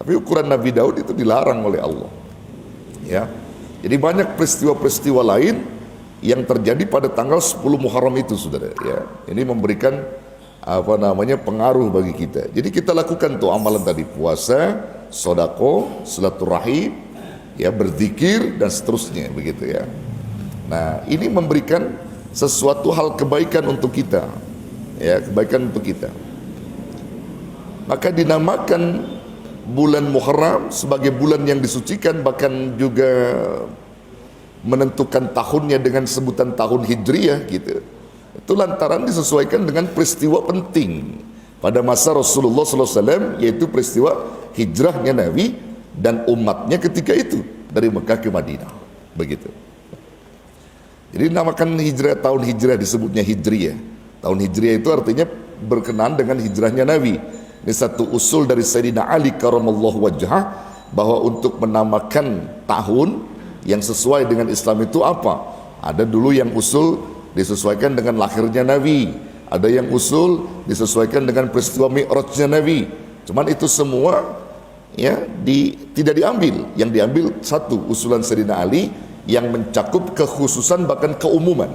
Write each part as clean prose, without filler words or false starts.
Tapi ukuran Nabi Daud itu dilarang oleh Allah. Ya. Jadi banyak peristiwa-peristiwa lain yang terjadi pada tanggal 10 Muharram itu, saudara. Ya. Ini memberikan pengaruh bagi kita. Jadi kita lakukan tuh amalan tadi, puasa, sedekah, silaturahim, ya, berzikir dan seterusnya, begitu ya. Nah, ini memberikan sesuatu hal kebaikan untuk kita, ya, kebaikan untuk kita. Maka dinamakan bulan Muharram sebagai bulan yang disucikan, bahkan juga menentukan tahunnya dengan sebutan tahun Hijriyah gitu. Itu lantaran disesuaikan dengan peristiwa penting pada masa Rasulullah SAW, yaitu peristiwa hijrahnya Nabi dan umatnya ketika itu dari Mekah ke Madinah, begitu. Jadi namakan hijrah, tahun hijrah disebutnya Hijriyah. Tahun Hijriyah itu artinya berkenaan dengan hijrahnya Nabi. Ini satu usul dari Sayyidina Ali karamallahu wajhah, bahwa untuk menamakan tahun yang sesuai dengan Islam itu apa? Ada dulu yang usul disesuaikan dengan lahirnya Nabi, ada yang usul disesuaikan dengan peristiwa Mi'rajnya Nabi. Cuman itu semua ya tidak diambil. Yang diambil satu usulan Sayyidina Ali yang mencakup kekhususan bahkan keumuman.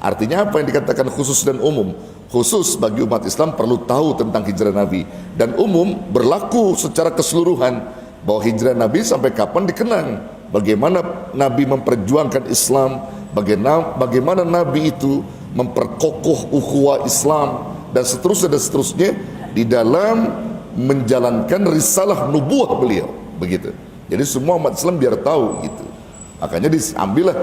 Artinya apa yang dikatakan khusus dan umum? Khusus bagi umat Islam perlu tahu tentang hijrah Nabi, dan umum berlaku secara keseluruhan bahwa hijrah Nabi sampai kapan dikenang, bagaimana Nabi memperjuangkan Islam, bagaimana Nabi itu memperkokoh ukhuwah Islam dan seterusnya di dalam menjalankan risalah nubuah beliau, begitu. Jadi semua umat Islam biar tahu gitu. Makanya diambillah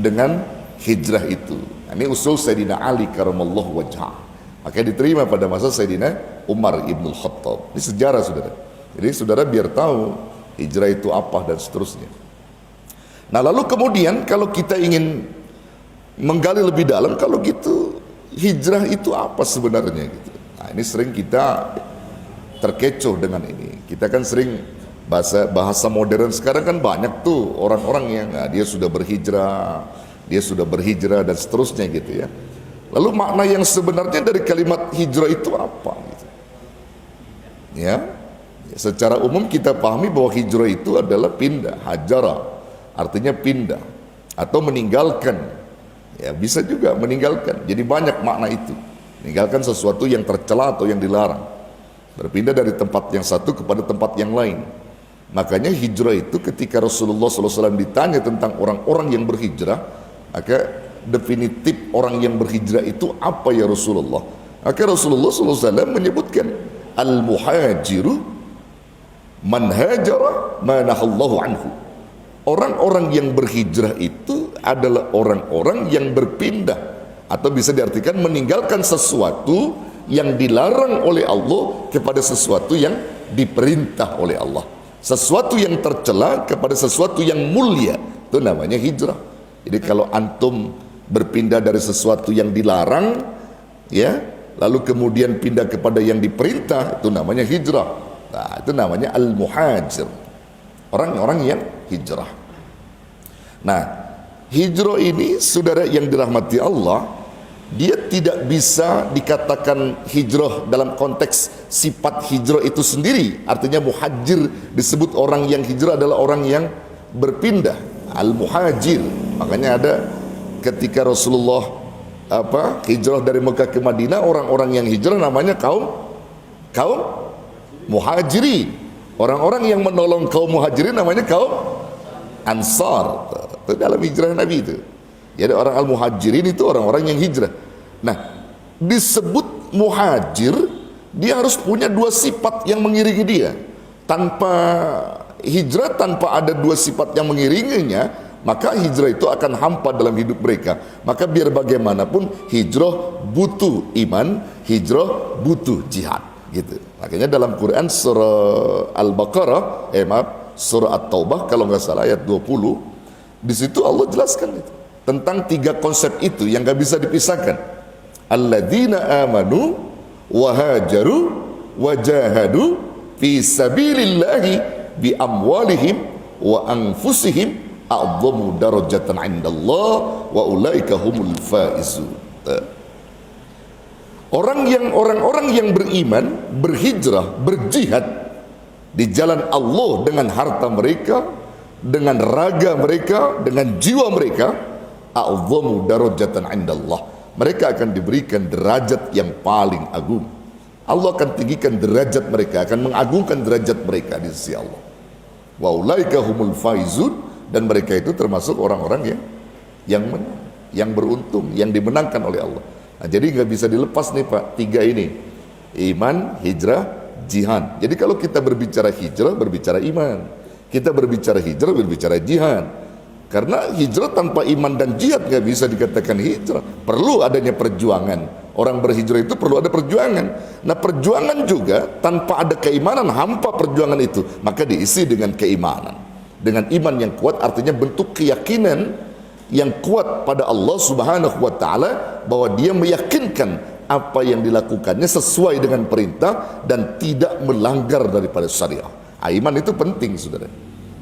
dengan hijrah itu. Ini usul Sayyidina Ali karamallahu wajhah. Maka diterima pada masa Sayyidina Umar ibn Khattab. Ini sejarah, saudara. Jadi saudara biar tahu hijrah itu apa dan seterusnya. Nah, lalu kemudian kalau kita ingin menggali lebih dalam, kalau gitu hijrah itu apa sebenarnya gitu. Nah, ini sering kita terkecoh dengan ini. Kita kan sering bahasa modern sekarang kan banyak tuh orang-orang yang dia sudah berhijrah dan seterusnya gitu ya. Lalu makna yang sebenarnya dari kalimat hijrah itu apa gitu. Ya, secara umum kita pahami bahwa hijrah itu adalah pindah, hajara, artinya pindah atau meninggalkan. Ya, bisa juga meninggalkan. Jadi banyak makna itu. Meninggalkan sesuatu yang tercela atau yang dilarang. Berpindah dari tempat yang satu kepada tempat yang lain. Makanya hijrah itu ketika Rasulullah SAW ditanya tentang orang-orang yang berhijrah, maka definitif orang yang berhijrah itu apa ya Rasulullah? Maka Rasulullah SAW menyebutkan al-muhajiru man hajara ma nahallahu anhu. Orang-orang yang berhijrah itu adalah orang-orang yang berpindah, atau bisa diartikan meninggalkan sesuatu yang dilarang oleh Allah kepada sesuatu yang diperintah oleh Allah. Sesuatu yang tercela kepada sesuatu yang mulia, itu namanya hijrah. Jadi kalau antum berpindah dari sesuatu yang dilarang, ya, lalu kemudian pindah kepada yang diperintah, itu namanya hijrah. Nah, itu namanya al-muhajir, orang-orang yang hijrah. Nah, hijrah ini, saudara yang dirahmati Allah, dia tidak bisa dikatakan hijrah dalam konteks sifat hijrah itu sendiri. Artinya muhajir disebut orang yang hijrah adalah orang yang berpindah, al-muhajir. Makanya ada ketika Rasulullah hijrah dari Mekah ke Madinah, orang-orang yang hijrah namanya kaum muhajirin. Orang-orang yang menolong kaum muhajirin namanya kaum ansar. Itu dalam hijrah Nabi itu. Jadi orang al-muhajirin itu orang-orang yang hijrah. Nah, disebut muhajir, dia harus punya dua sifat yang mengiringi dia. Tanpa hijrah, tanpa ada dua sifat yang mengiringinya, maka hijrah itu akan hampa dalam hidup mereka. Maka biar bagaimanapun hijrah butuh iman, hijrah butuh jihad, gitu. Makanya dalam Quran surah Al-Baqarah, surah At-Taubah kalau nggak salah ayat 20, di situ Allah jelaskan itu tentang tiga konsep itu yang gak bisa dipisahkan. Alladzina amanu wa hajaru wa jahadu fi sabilillahi bi amwalihim wa anfusihim a'dhamu darajatan 'indallah wa ulaika humul faizun. Orang-orang yang beriman, berhijrah, berjihad di jalan Allah dengan harta mereka, dengan raga mereka, dengan jiwa mereka, a'zamu darajatan 'indallah. Mereka akan diberikan derajat yang paling agung. Allah akan tinggikan derajat mereka, akan mengagungkan derajat mereka di sisi Allah. Wa ulaika humul faizun, dan mereka itu termasuk orang-orang yang beruntung, yang dimenangkan oleh Allah. Nah, jadi nggak bisa dilepas nih Pak, tiga ini: iman, hijrah, jihad. Jadi kalau kita berbicara hijrah, berbicara iman. Kita berbicara hijrah, berbicara jihad. Karena hijrah tanpa iman dan jihad nggak bisa dikatakan hijrah. Perlu adanya perjuangan. Orang berhijrah itu perlu ada perjuangan. Nah, perjuangan juga tanpa ada keimanan, hampa perjuangan itu. Maka diisi dengan keimanan, dengan iman yang kuat, artinya bentuk keyakinan yang kuat pada Allah Subhanahu wa Ta'ala, bahwa dia meyakinkan apa yang dilakukannya sesuai dengan perintah dan tidak melanggar daripada syariah. Iman itu penting, saudara.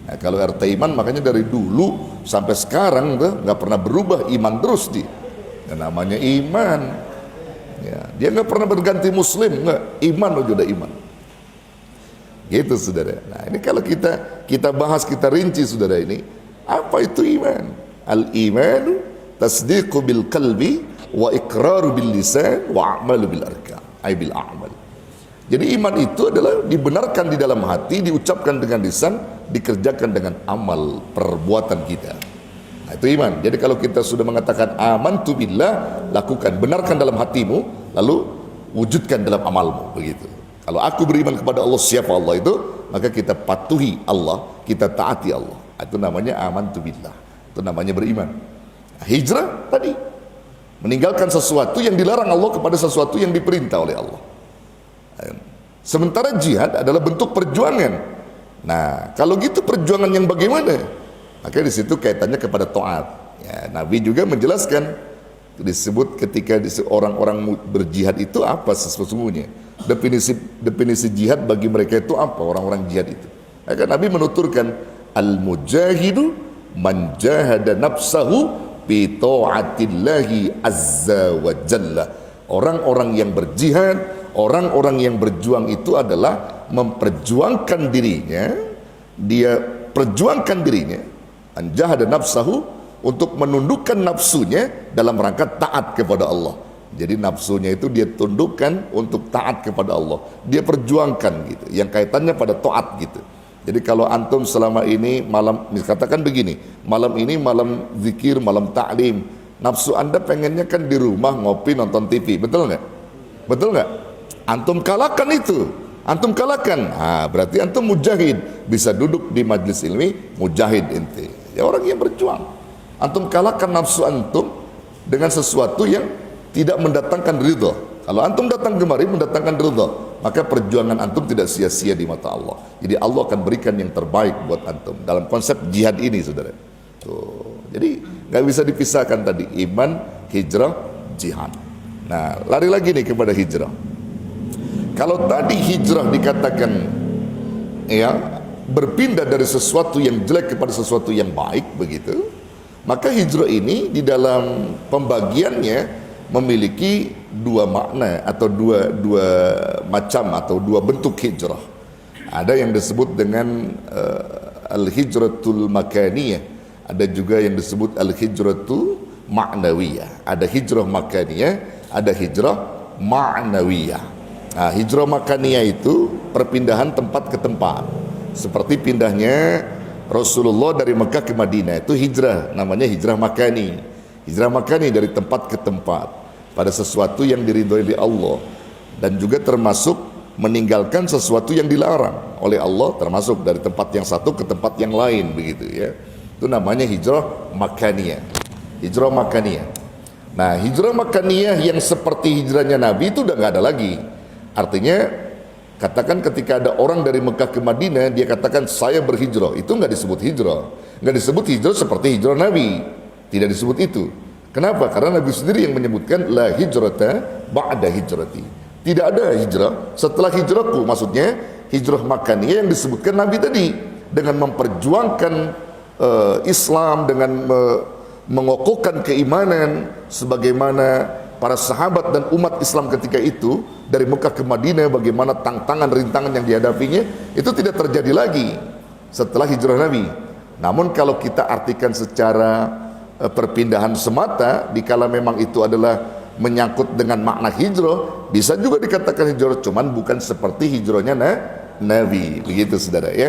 Nah, kalau harta iman, makanya dari dulu sampai sekarang nggak pernah berubah, iman terus di. Dan namanya iman. Ya, dia nggak pernah berganti muslim, nggak. Iman udah iman. Gitu, saudara. Nah, ini kalau kita bahas, kita rinci, saudara, ini apa itu iman? Al-imanu tasdiqu bil qalbi wa iqraru bil lisan wa a'malu bil arkan, ay bil a'mal. Jadi iman itu adalah dibenarkan di dalam hati, diucapkan dengan lisan, dikerjakan dengan amal perbuatan kita. Nah, itu iman. Jadi kalau kita sudah mengatakan amantu billah, lakukan, benarkan dalam hatimu, lalu wujudkan dalam amalmu, begitu. Kalau aku beriman kepada Allah, siapa Allah itu, maka kita patuhi Allah, kita taati Allah. Itu namanya amantu billah. Itu namanya beriman. Nah, hijrah tadi meninggalkan sesuatu yang dilarang Allah kepada sesuatu yang diperintah oleh Allah. Sementara jihad adalah bentuk perjuangan. Nah, kalau gitu perjuangan yang bagaimana? Maka di situ kaitannya kepada taat. Ya, Nabi juga menjelaskan, disebut ketika orang-orang berjihad itu apa sesungguhnya. Definisi jihad bagi mereka itu apa, orang-orang jihad itu. Maka Nabi menuturkan, al-mujahidu man jahada nafsahu bi ta'atillahi azza wa jalla. Orang-orang yang berjihad, orang-orang yang berjuang itu adalah memperjuangkan dirinya, dia perjuangkan dirinya, anjahada nafsahu, untuk menundukkan nafsunya dalam rangka taat kepada Allah. Jadi nafsunya itu dia tundukkan untuk taat kepada Allah, dia perjuangkan gitu, yang kaitannya pada taat gitu. Jadi kalau antum selama ini malam, katakan begini, malam ini malam zikir, malam ta'lim, nafsu anda pengennya kan di rumah ngopi nonton TV, betul nggak? Betul nggak? Antum kalahkan itu, antum kalahkan. Nah, berarti antum mujahid, bisa duduk di majlis ilmi, mujahid ente. Ya, orang yang berjuang. Antum kalahkan nafsu antum dengan sesuatu yang tidak mendatangkan ridha. Kalau antum datang kemari mendatangkan ridha, maka perjuangan antum tidak sia-sia di mata Allah. Jadi Allah akan berikan yang terbaik buat antum dalam konsep jihad ini, saudara. Tuh. Jadi nggak bisa dipisahkan tadi, iman, hijrah, jihad. Nah, lari lagi nih kepada hijrah. Kalau tadi hijrah dikatakan ya berpindah dari sesuatu yang jelek kepada sesuatu yang baik, begitu, maka hijrah ini di dalam pembagiannya memiliki dua makna atau dua macam atau dua bentuk hijrah. Ada yang disebut dengan al-hijratul makaniyah, ada juga yang disebut al-hijratul ma'nawiyah. Ada hijrah makaniyah, ada hijrah ma'nawiyah. Nah, hijrah makaniyah itu perpindahan tempat ke tempat. Seperti pindahnya Rasulullah dari Mekah ke Madinah, itu hijrah, namanya hijrah makani. Hijrah makani dari tempat ke tempat pada sesuatu yang diridhoi oleh Allah, dan juga termasuk meninggalkan sesuatu yang dilarang oleh Allah, termasuk dari tempat yang satu ke tempat yang lain, begitu ya. Itu namanya hijrah makaniyah. Hijrah makaniyah. Nah, hijrah makaniyah yang seperti hijrahnya Nabi itu udah nggak ada lagi. Artinya, katakan ketika ada orang dari Mekah ke Madinah, dia katakan saya berhijrah, itu nggak disebut hijrah. Nggak disebut hijrah seperti hijrah Nabi, tidak disebut itu. Kenapa? Karena Nabi sendiri yang menyebutkan la hijrata ba'da hijrati. Tidak ada hijrah setelah hijrahku. Maksudnya hijrah makaniyah yang disebutkan Nabi tadi, dengan memperjuangkan Islam, dengan mengokohkan keimanan sebagaimana para sahabat dan umat Islam ketika itu dari Mekah ke Madinah, bagaimana tantangan rintangan yang dihadapinya, itu tidak terjadi lagi setelah hijrah Nabi. Namun kalau kita artikan secara perpindahan semata, dikala memang itu adalah menyangkut dengan makna hijrah, bisa juga dikatakan hijrah, cuman bukan seperti hijrahnya Nabi, begitu saudara ya.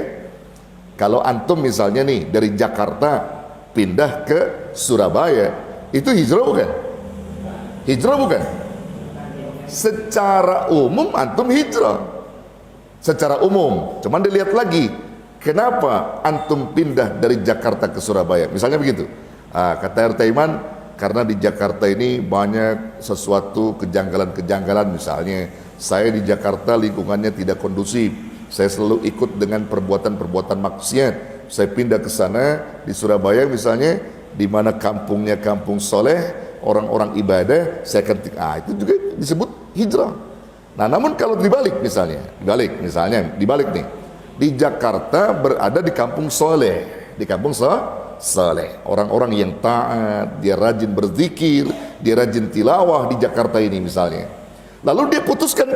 Kalau antum misalnya nih dari Jakarta pindah ke Surabaya, itu hijrah bukan? Hijrah bukan? Secara umum antum hijrah, secara umum. Cuman dilihat lagi, kenapa antum pindah dari Jakarta ke Surabaya, misalnya begitu. Kata RT Iman, karena di Jakarta ini banyak sesuatu kejanggalan-kejanggalan. Misalnya saya di Jakarta lingkungannya tidak kondusif, saya selalu ikut dengan perbuatan-perbuatan maksiat. Saya pindah ke sana di Surabaya misalnya, di mana kampungnya kampung soleh, orang-orang ibadah, saya ketik, itu juga disebut hijrah. Nah, namun kalau dibalik misalnya, dibalik nih, di Jakarta berada di kampung soleh, soleh, orang-orang yang taat, dia rajin berzikir, dia rajin tilawah di Jakarta ini misalnya. Lalu dia putuskan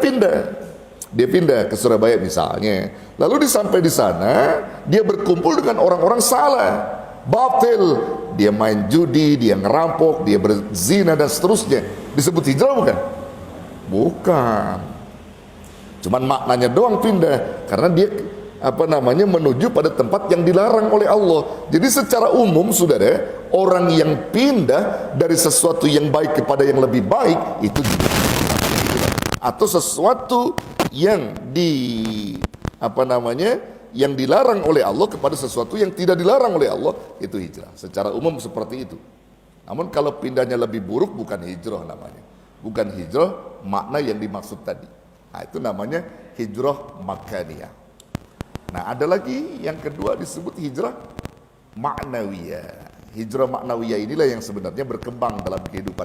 dia pindah ke Surabaya misalnya. Lalu sampai di sana, dia berkumpul dengan orang-orang salah, batil, dia main judi, dia ngerampok, dia berzina dan seterusnya. Disebut hijrah bukan? Bukan. Cuman maknanya doang pindah, karena dia menuju pada tempat yang dilarang oleh Allah. Jadi secara umum saudara, orang yang pindah dari sesuatu yang baik kepada yang lebih baik, itu juga atau sesuatu yang yang dilarang oleh Allah kepada sesuatu yang tidak dilarang oleh Allah, itu hijrah. Secara umum seperti itu. Namun kalau pindahnya lebih buruk, bukan hijrah namanya. Bukan hijrah makna yang dimaksud tadi. Nah, itu namanya hijrah makaniyah. Nah, ada lagi yang kedua disebut hijrah maknawiyah. Hijrah maknawiyah inilah yang sebenarnya berkembang dalam kehidupan